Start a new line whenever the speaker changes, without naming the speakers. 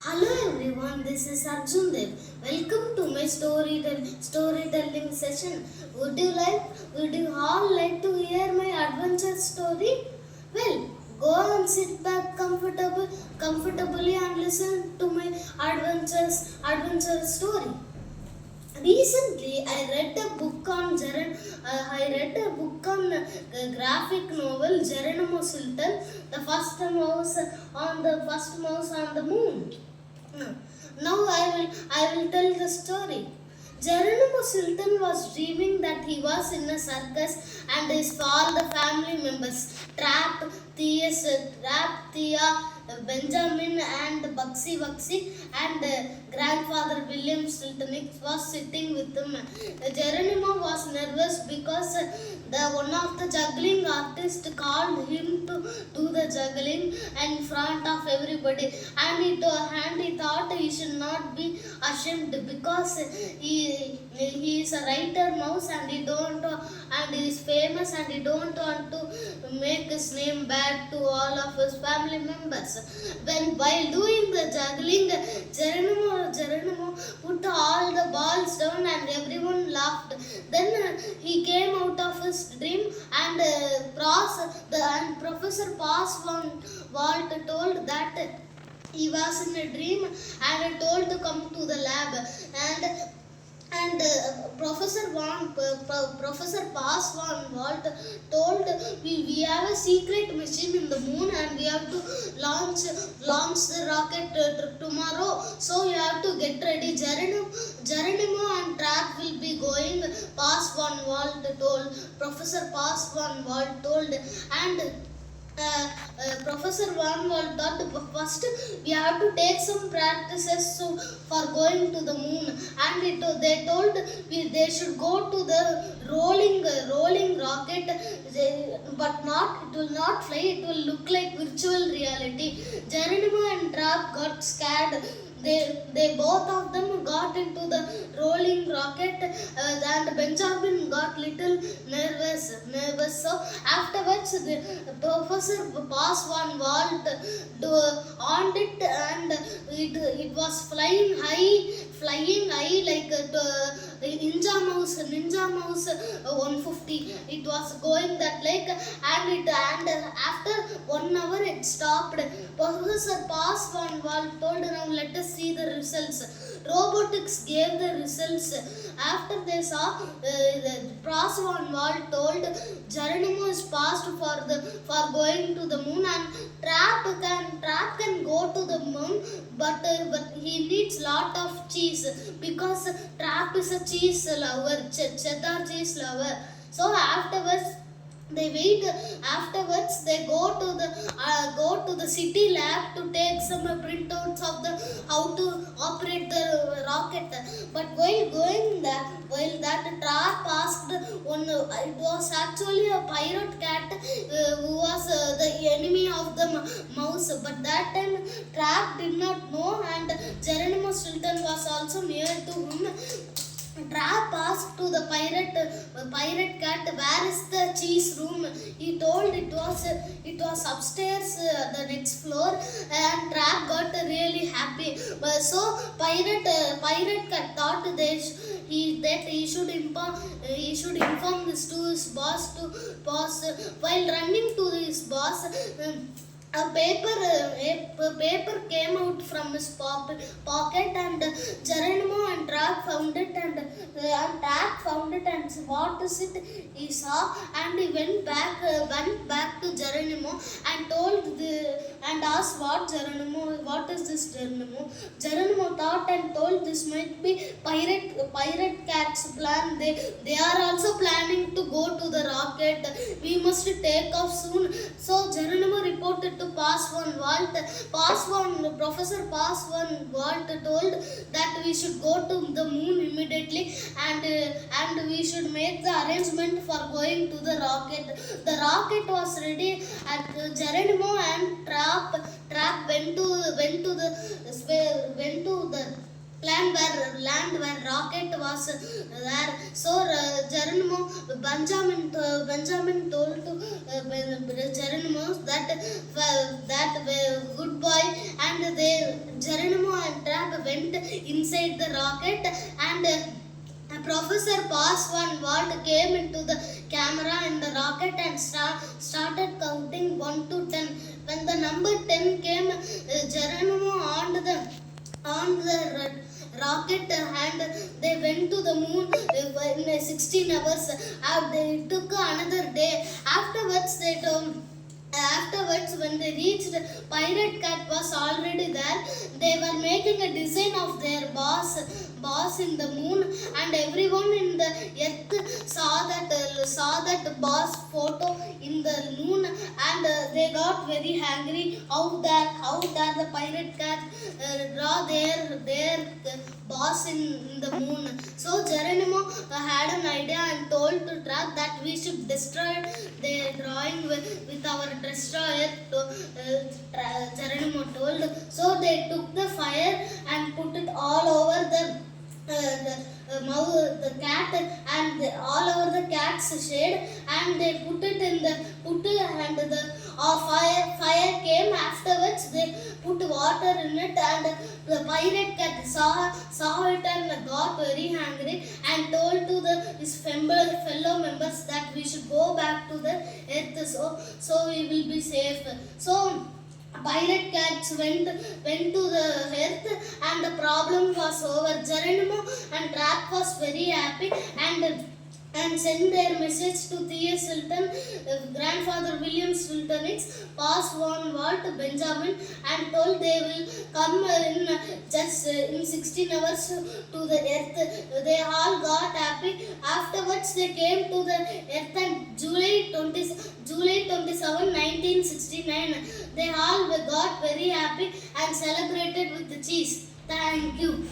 Hello everyone, this is Arjun Dev. Welcome to my storytelling session. Would you all like to hear my adventure story? Well, go and sit back comfortably and listen to my adventure story. Recently, I read a book on graphic novel Geronimo Sultan, the first mouse on the moon. Now I will tell the story. Geronimo Sultan was dreaming that he was in a circus and his all the family members Trap, Thea, Benjamin and Bugsy and grandfather William Sultan was sitting with him. Geronimo was nervous because the one of the juggling artists called him to do the juggling in front of everybody, and he thought he should not be ashamed because he is a writer mouse and he is famous and he don't want to make his name bad to all of his family members. While doing the juggling, Geronimo put all the balls down and everyone laughed. Then he came out of his dream and Professor Pass one Walt told that he was in a dream and told to come to the lab, and Professor Pass Van Walt told we have a secret machine in the moon and we have to launch the rocket tomorrow. So you have to get ready. Geronimo and Trap will be going. Pass Van Walt told. Professor Pass Van Walt told, and Professor Van Walt thought first we have to take some practices for going to the moon, and they told they should go to the rolling rocket, but it will not fly, it will look like virtual reality. Geronimo and Trap got scared. They both of them got into the rolling rocket, and Benjamin got little nervous. So afterwards, the Professor Pass Van Walt on it, and it was flying high like Ninja Mouse 150. It was going that like, and after 1 hour it stopped. Professor Pass Van Walt told, now let us see the results. Robotics gave the results. After they saw, Pass Van Walt told Geronimo is passed for going to the moon, and Trap can go to the moon, but he needs lot of cheese because Trap is a cheese lover, cheddar cheese lover. So afterwards they go to the city lab to take some printouts of the how to operate the rocket. But while that Trap asked it was actually a pirate cat who was the enemy of the mouse, but that time Trap did not know, and Geronimo Sultan was also near to him. Trap asked to the pirate cat, where is the cheese room? He told it was upstairs, the next floor, and Trap got really happy. So pirate cat thought he should inform this to his boss. While running to his boss, a paper came out from his pocket, and Geronimo and Trap found it, and Trap found it, and what is it? He saw, and he went back to Geronimo and asked what is this, Geronimo? Geronimo thought and told this might be pirate cat's plan. They are also planning to go to the rocket. We must take off soon. So Geronimo reported to Professor Pass Van Walt told that we should go to the moon immediately, and we should make the arrangement for going to the rocket. The rocket was ready, and Geronimo and Trap went to the land where rocket was there. So Benjamin told to Geronimo that goodbye, and Geronimo inside the rocket, and a professor passed one word, came into the camera in the rocket and started counting 1 to 10. When the number 10 came, Geronimo on the rocket, and they went to the moon in 16 hours. They took another day. Afterwards, when they reached, Pirate Cat was already there. They were making a design of their boss in the moon, and everyone in the earth saw that boss photo in the moon, and they got very angry. How dare the Pirate Cat draw their boss in the moon? So Geronimo had an idea and told to Track that we should destroy their drawing with our destroyer. Geronimo told. So they took the fire and put it all over the cat, and all over the cat's shade, and they put it and the fire came. Afterwards they put water in it, and the Pirate Cat saw it and got very angry and told to his fellow members that we should go back to the earth, so we will be safe. So Pirate Cats went to the earth, and the problem was over. Geronimo and Trap was very happy and sent their message to T.S. Hilton, grandfather William Wiltonix, passed one word to Benjamin and told they will come in 16 hours to the earth. They all got happy. Afterwards they came to the earth on July 27, 1969. They all got very happy and celebrated with the cheese. Thank you.